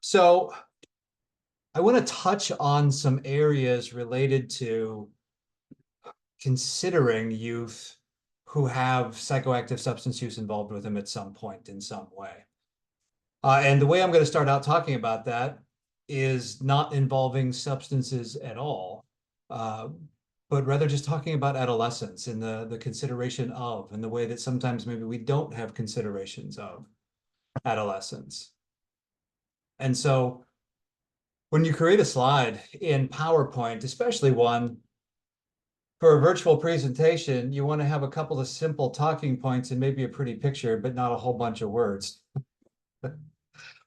So I want to touch on some areas related to considering youth who have psychoactive substance use involved with them at some point in some way. And the way I'm going to start out talking about that is not involving substances at all, uh, but rather just talking about adolescence and the consideration of, and the way that sometimes maybe we don't have considerations of adolescence. And so when you create a slide in PowerPoint, especially one for a virtual presentation, you want to have a couple of simple talking points and maybe a pretty picture, but not a whole bunch of words.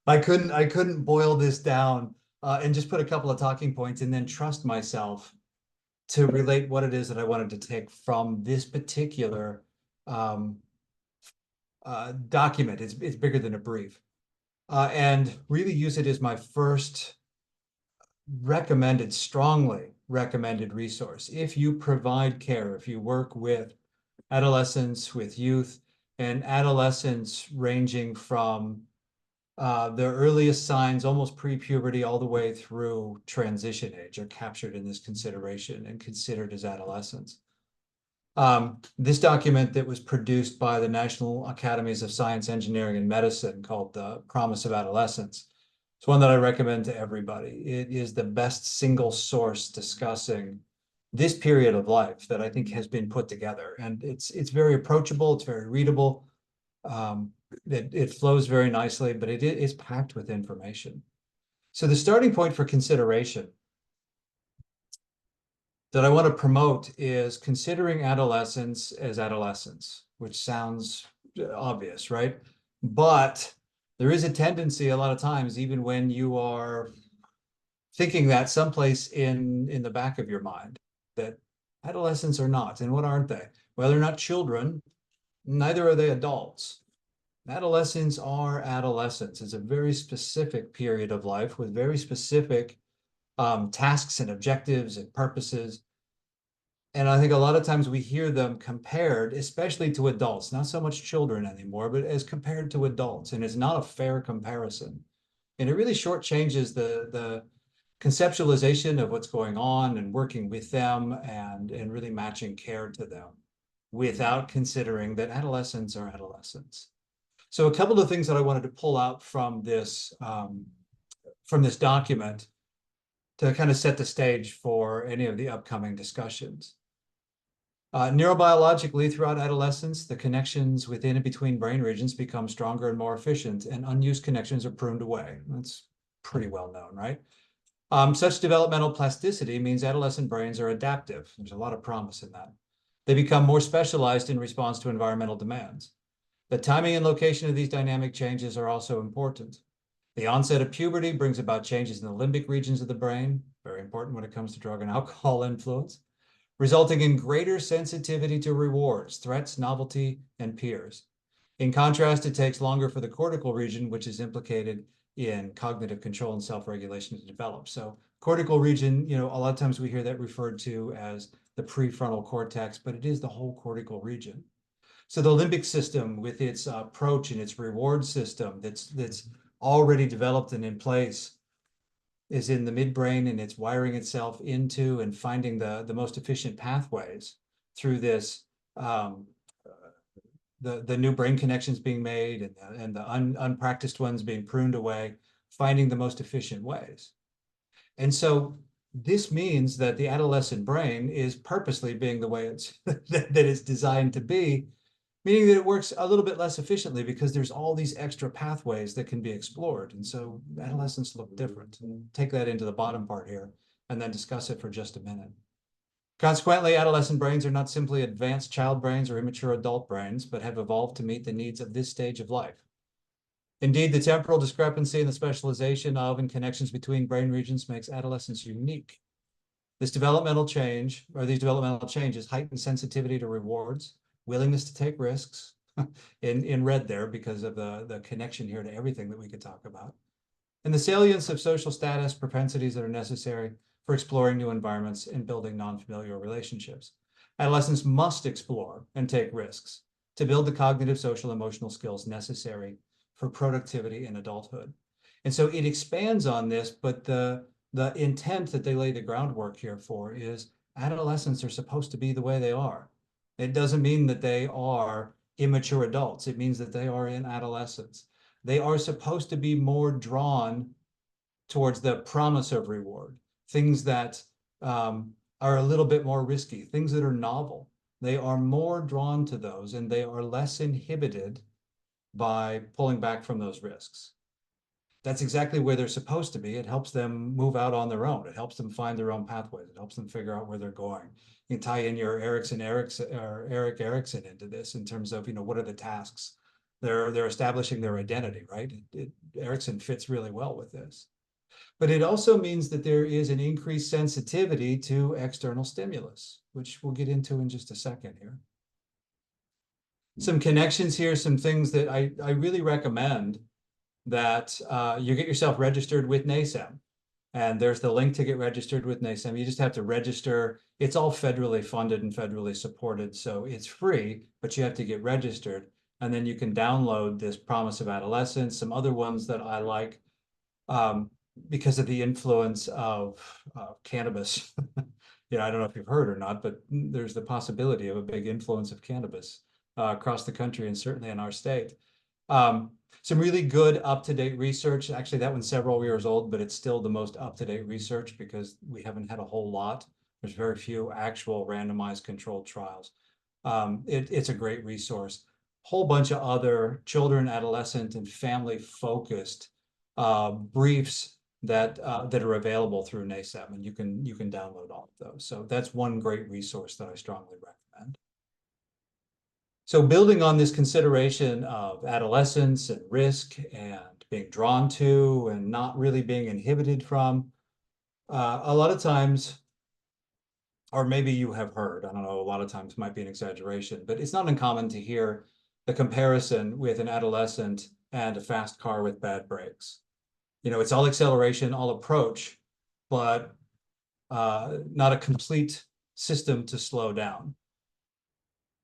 I couldn't boil this down and just put a couple of talking points and then trust myself to relate what it is that I wanted to take from this particular um, document. It's bigger than a brief, and really use it as my first strongly recommended resource. If you provide care, if you work with adolescents, with youth, and adolescents ranging from their earliest signs, almost pre-puberty, all the way through transition age, are captured in this consideration and considered as adolescents. This document that was produced by the National Academies of Science, Engineering, and Medicine, called The Promise of Adolescence, it's one that I recommend to everybody. It is the best single source discussing this period of life that I think has been put together. And it's very approachable, it's very readable. It flows very nicely, but it is packed with information. So the starting point for consideration that I want to promote is considering adolescence as adolescence, which sounds obvious, right? But there is a tendency a lot of times, even when you are thinking that, someplace in the back of your mind, that adolescents are not. And what aren't they? Well, they're not children, neither are they adults. Adolescents are adolescents. It's a very specific period of life with very specific tasks and objectives and purposes. And I think a lot of times we hear them compared, especially to adults, not so much children anymore, but as compared to adults. And it's not a fair comparison. And it really shortchanges the conceptualization of what's going on and working with them and really matching care to them without considering that adolescents are adolescents. So a couple of things that I wanted to pull out from this document to kind of set the stage for any of the upcoming discussions. Neurobiologically, throughout adolescence, the connections within and between brain regions become stronger and more efficient, and unused connections are pruned away. That's pretty well known, right? Such developmental plasticity means adolescent brains are adaptive. There's a lot of promise in that. They become more specialized in response to environmental demands. The timing and location of these dynamic changes are also important. The onset of puberty brings about changes in the limbic regions of the brain, very important when it comes to drug and alcohol influence, resulting in greater sensitivity to rewards, threats, novelty, and peers. In contrast, it takes longer for the cortical region, which is implicated in cognitive control and self-regulation, to develop. So cortical region, a lot of times we hear that referred to as the prefrontal cortex, but it is the whole cortical region. So the limbic system, with its approach and its reward system that's already developed and in place, is in the midbrain, and it's wiring itself into and finding the most efficient pathways through this, the new brain connections being made and the unpracticed ones being pruned away, finding the most efficient ways. And so this means that the adolescent brain is purposely being the way that it's designed to be, meaning that it works a little bit less efficiently because there's all these extra pathways that can be explored. And so adolescents look different. And take that into the bottom part here and then discuss it for just a minute. Consequently, adolescent brains are not simply advanced child brains or immature adult brains, but have evolved to meet the needs of this stage of life. Indeed, the temporal discrepancy and the specialization of and connections between brain regions makes adolescence unique. These developmental changes heighten sensitivity to rewards, willingness to take risks, in red there because of the connection here to everything that we could talk about, and the salience of social status propensities that are necessary for exploring new environments and building non-familiar relationships. Adolescents must explore and take risks to build the cognitive, social, emotional skills necessary for productivity in adulthood. And so it expands on this, but the intent that they lay the groundwork here for is adolescents are supposed to be the way they are. It doesn't mean that they are immature adults. It means that they are in adolescence. They are supposed to be more drawn towards the promise of reward, things that are a little bit more risky, things that are novel. They are more drawn to those, and they are less inhibited by pulling back from those risks. That's exactly where they're supposed to be. It helps them move out on their own. It helps them find their own pathways. It helps them figure out where they're going. You can tie in your Eric Erickson into this in terms of, what are the tasks? They're establishing their identity, right? Erickson fits really well with this. But it also means that there is an increased sensitivity to external stimulus, which we'll get into in just a second here. Some connections here, some things that I really recommend that you get yourself registered with NASEM. And there's the link to get registered with NASEM. You just have to register. It's all federally funded and federally supported, so it's free, but you have to get registered. And then you can download this Promise of Adolescence, some other ones that I like because of the influence of cannabis. I don't know if you've heard or not, but there's the possibility of a big influence of cannabis across the country and certainly in our state. Some really good up-to-date research. Actually, that one's several years old, but it's still the most up-to-date research because we haven't had a whole lot. There's very few actual randomized controlled trials. It's a great resource. Whole bunch of other children, adolescent, and family-focused briefs that are available through NASEM, and you can download all of those. So that's one great resource that I strongly recommend. So building on this consideration of adolescence and risk and being drawn to and not really being inhibited from, a lot of times, or maybe you have heard, I don't know, a lot of times might be an exaggeration, but it's not uncommon to hear the comparison with an adolescent and a fast car with bad brakes. It's all acceleration, all approach, but not a complete system to slow down.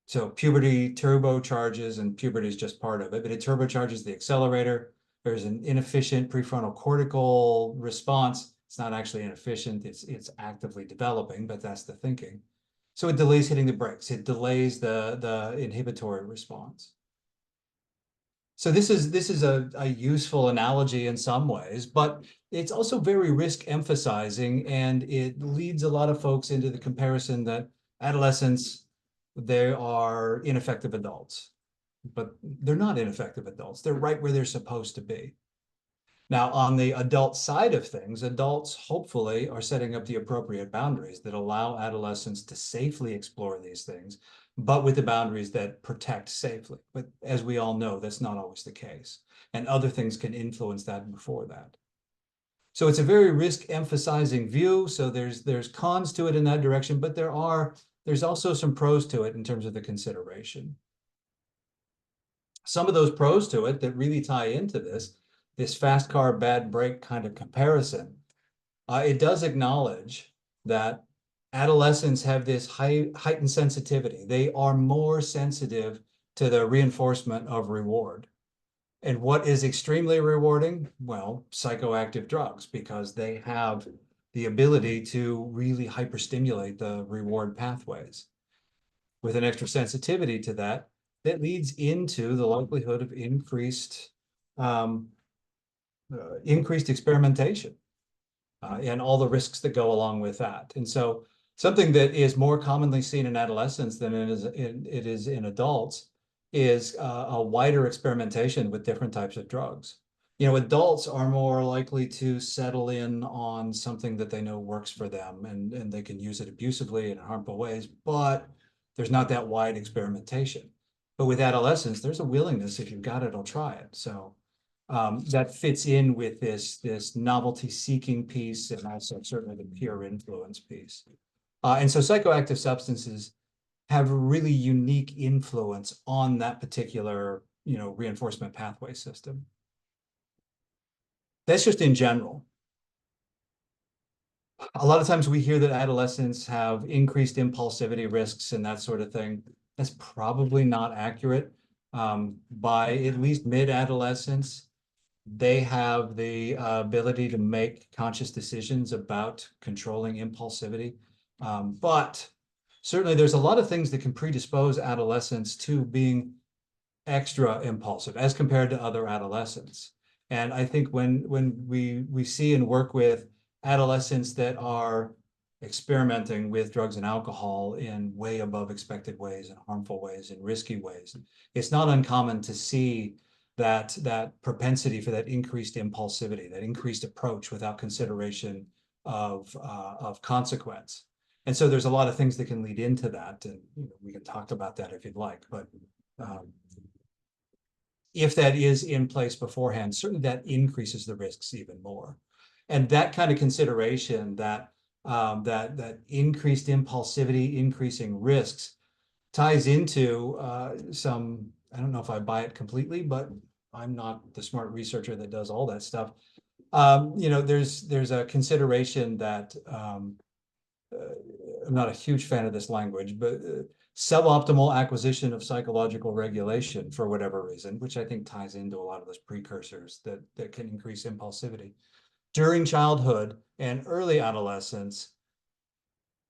So puberty turbocharges, and puberty is just part of it, but it turbocharges the accelerator. There's an inefficient prefrontal cortical response. It's not actually inefficient, it's actively developing, but that's the thinking. So it delays hitting the brakes. It delays the inhibitory response. So this is a useful analogy in some ways, but it's also very risk emphasizing, and it leads a lot of folks into the comparison that adolescents, they are ineffective adults, but they're not ineffective adults. They're right where they're supposed to be. Now, on the adult side of things, adults hopefully are setting up the appropriate boundaries that allow adolescents to safely explore these things, but with the boundaries that protect safely. But as we all know, that's not always the case. And other things can influence that before that. So it's a very risk emphasizing view. So there's cons to it in that direction, but there's also some pros to it in terms of the consideration. Some of those pros to it that really tie into this fast car, bad brake kind of comparison, it does acknowledge that adolescents have this heightened sensitivity. They are more sensitive to the reinforcement of reward. And what is extremely rewarding? Well, psychoactive drugs, because they have the ability to really hyperstimulate the reward pathways. With an extra sensitivity to that, that leads into the likelihood of increased experimentation and all the risks that go along with that. And so something that is more commonly seen in adolescents than it is in adults is a wider experimentation with different types of drugs. Adults are more likely to settle in on something that they know works for them, and they can use it abusively in harmful ways, but there's not that wide experimentation. But with adolescents, there's a willingness, if you've got it, I'll try it. So that fits in with this novelty seeking piece, and also certainly the peer influence piece. And so psychoactive substances have a really unique influence on that particular, reinforcement pathway system. That's just in general. A lot of times we hear that adolescents have increased impulsivity risks and that sort of thing. That's probably not accurate. By at least mid-adolescence, they have the ability to make conscious decisions about controlling impulsivity. But certainly there's a lot of things that can predispose adolescents to being extra impulsive as compared to other adolescents. And I think when we see and work with adolescents that are experimenting with drugs and alcohol in way above expected ways and harmful ways and risky ways, it's not uncommon to see that propensity for that increased impulsivity, that increased approach without consideration of consequence. And so there's a lot of things that can lead into that, and we can talk about that if you'd like. But if that is in place beforehand, certainly that increases the risks even more. And that kind of consideration, that increased impulsivity, increasing risks, ties into some, I don't know if I buy it completely, but I'm not the smart researcher that does all that stuff. There's a consideration that I'm not a huge fan of this language, but suboptimal acquisition of psychological regulation for whatever reason, which I think ties into a lot of those precursors that can increase impulsivity during childhood and early adolescence,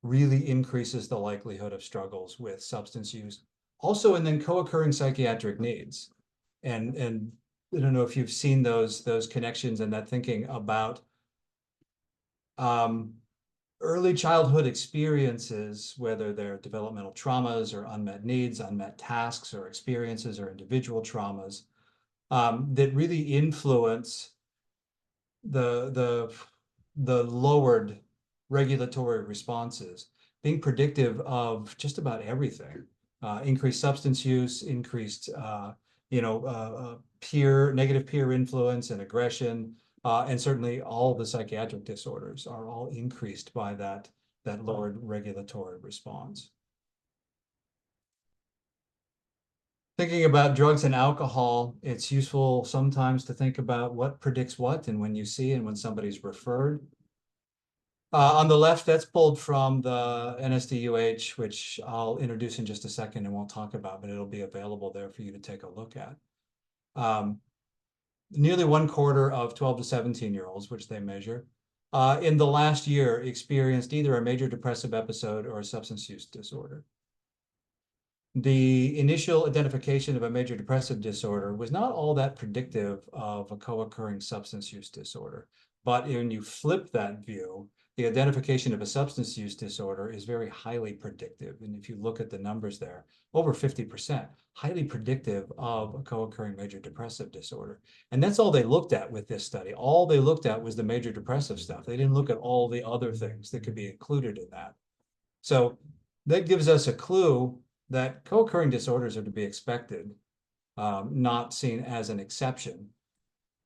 really increases the likelihood of struggles with substance use. Also, and then co-occurring psychiatric needs. And I don't know if you've seen those connections and that thinking about early childhood experiences, whether they're developmental traumas or unmet needs, unmet tasks or experiences or individual traumas, that really influence the lowered regulatory responses, being predictive of just about everything. Increased substance use, increased negative peer influence and aggression, and certainly all the psychiatric disorders are all increased by that lowered regulatory response. Thinking about drugs and alcohol, it's useful sometimes to think about what predicts what and when you see and when somebody's referred. On the left, that's pulled from the NSDUH, which I'll introduce in just a second and won't talk about, but it'll be available there for you to take a look at. Nearly 1/4 of 12 to 17-year-olds, which they measure, in the last year experienced either a major depressive episode or a substance use disorder. The initial identification of a major depressive disorder was not all that predictive of a co-occurring substance use disorder. But when you flip that view, the identification of a substance use disorder is very highly predictive. And if you look at the numbers there, over 50%, highly predictive of a co-occurring major depressive disorder. And that's all they looked at with this study. All they looked at was the major depressive stuff. They didn't look at all the other things that could be included in that. So that gives us a clue that co-occurring disorders are to be expected, not seen as an exception.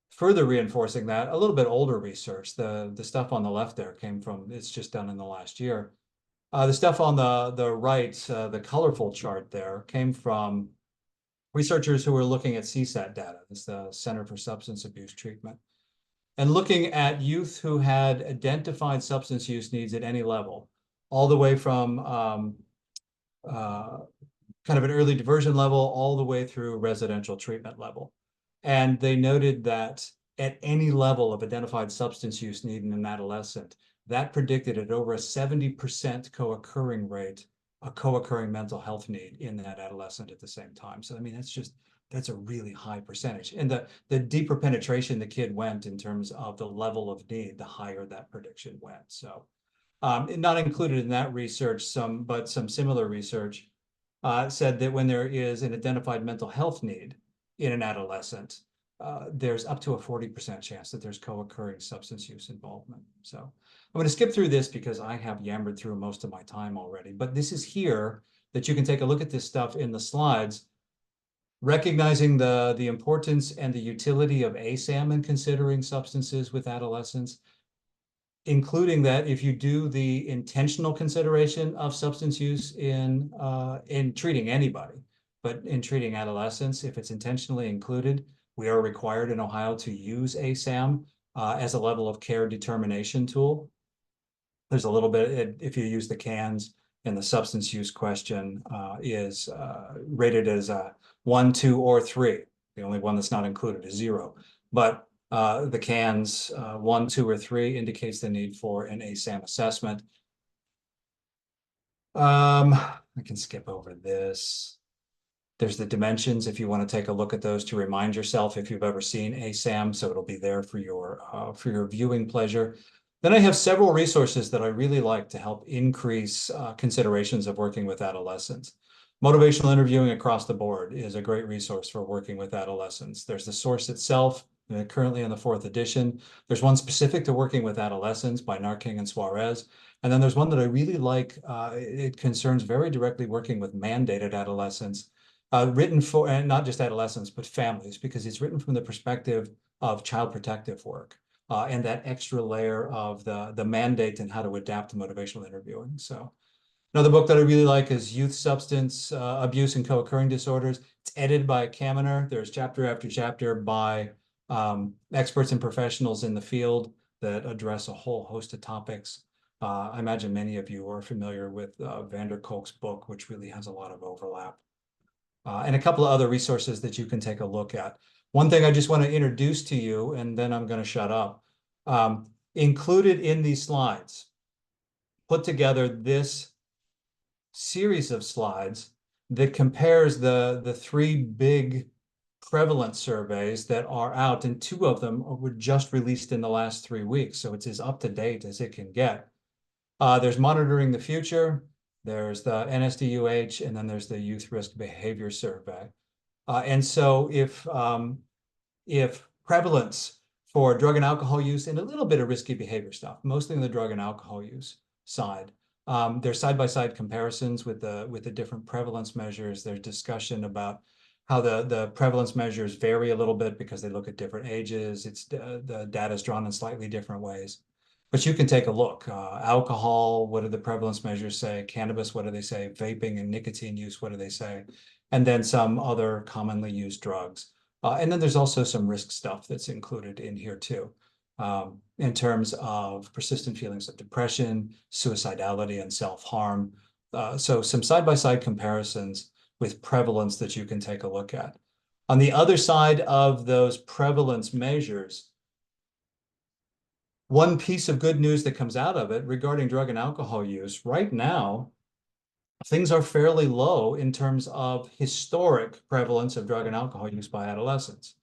Further reinforcing that, a little bit older research, the stuff on the left there came from, it's just done in the last year. The stuff on the right, the colorful chart there, came from researchers who were looking at CSAT data. It's the Center for Substance Abuse Treatment. And looking at youth who had identified substance use needs at any level, all the way from kind of an early diversion level all the way through residential treatment level. And they noted that at any level of identified substance use need in an adolescent, that predicted at over a 70% co-occurring rate, a co-occurring mental health need in that adolescent at the same time. So, I mean, that's a really high percentage. And the deeper penetration the kid went in terms of the level of need, the higher that prediction went. So not included in that research, but some similar research said that when there is an identified mental health need in an adolescent, there's up to a 40% chance that there's co-occurring substance use involvement. So I'm going to skip through this because I have yammered through most of my time already, but this is here that you can take a look at this stuff in the slides, recognizing the importance and the utility of ASAM in considering substances with adolescents, including that if you do the intentional consideration of substance use in treating anybody, but in treating adolescents, if it's intentionally included, we are required in Ohio to use ASAM as a level of care determination tool. There's a little bit, if you use the CANS, and the substance use question is rated as a 1, 2, or 3. The only one that's not included is 0. But The cans 1, 2, or 3 indicates the need for an ASAM assessment. I can skip over this. There's the dimensions if you want to take a look at those to remind yourself if you've ever seen ASAM, so it'll be there for your viewing pleasure. Then I have several resources that I really like to help increase considerations of working with adolescents. Motivational interviewing across the board is a great resource for working with adolescents. There's the source itself, currently in the 4th edition. There's one specific to working with adolescents by Narking and Suarez. And then there's one that I really like. It concerns very directly working with mandated adolescents, written for, and not just adolescents, but families, because it's written from the perspective of child protective work. And that extra layer of the mandate and how to adapt to motivational interviewing. So another book that I really like is Youth Substance Abuse and Co-occurring Disorders. It's edited by Kaminer. There's chapter after chapter by experts and professionals in the field that address a whole host of topics. I imagine many of you are familiar with Van der Kolk's book, which really has a lot of overlap. And a couple of other resources that you can take a look at. One thing I just want to introduce to you, and then I'm going to shut up. Included in these slides, put together this series of slides that compares the 3 big prevalence surveys that are out, and 2 of them were just released in the last 3 weeks, so it's as up to date as it can get. There's Monitoring the Future, there's the NSDUH, and then there's the Youth Risk Behavior Survey. And so if prevalence for drug and alcohol use and a little bit of risky behavior stuff, mostly in the drug and alcohol use side, there's side-by-side comparisons with the different prevalence measures. There's discussion about how the prevalence measures vary a little bit because they look at different ages. It's the data is drawn in slightly different ways. But you can take a look. Alcohol, what do the prevalence measures say? Cannabis, what do they say? Vaping and nicotine use, what do they say? And then some other commonly used drugs. And then there's also some risk stuff that's included in here too, in terms of persistent feelings of depression, suicidality, and self-harm. So some side-by-side comparisons with prevalence that you can take a look at. On the other side of those prevalence measures, one piece of good news that comes out of it regarding drug and alcohol use, right now, things are fairly low in terms of historic prevalence of drug and alcohol use by adolescents.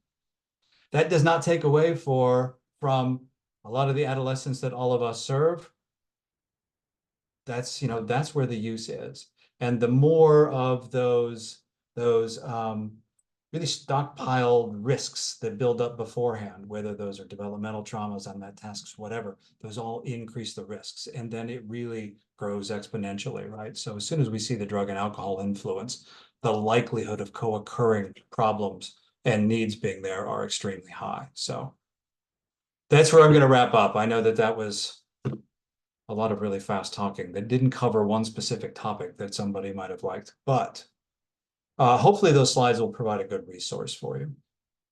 That does not take away from a lot of the adolescents that all of us serve. That's where the use is. And the more of those really stockpiled risks that build up beforehand, whether those are developmental traumas, unmet tasks, whatever, those all increase the risks. And then it really grows exponentially, right? So as soon as we see the drug and alcohol influence, the likelihood of co-occurring problems and needs being there are extremely high. So that's where I'm going to wrap up. I know that was a lot of really fast talking that didn't cover one specific topic that somebody might have liked, but hopefully those slides will provide a good resource for you.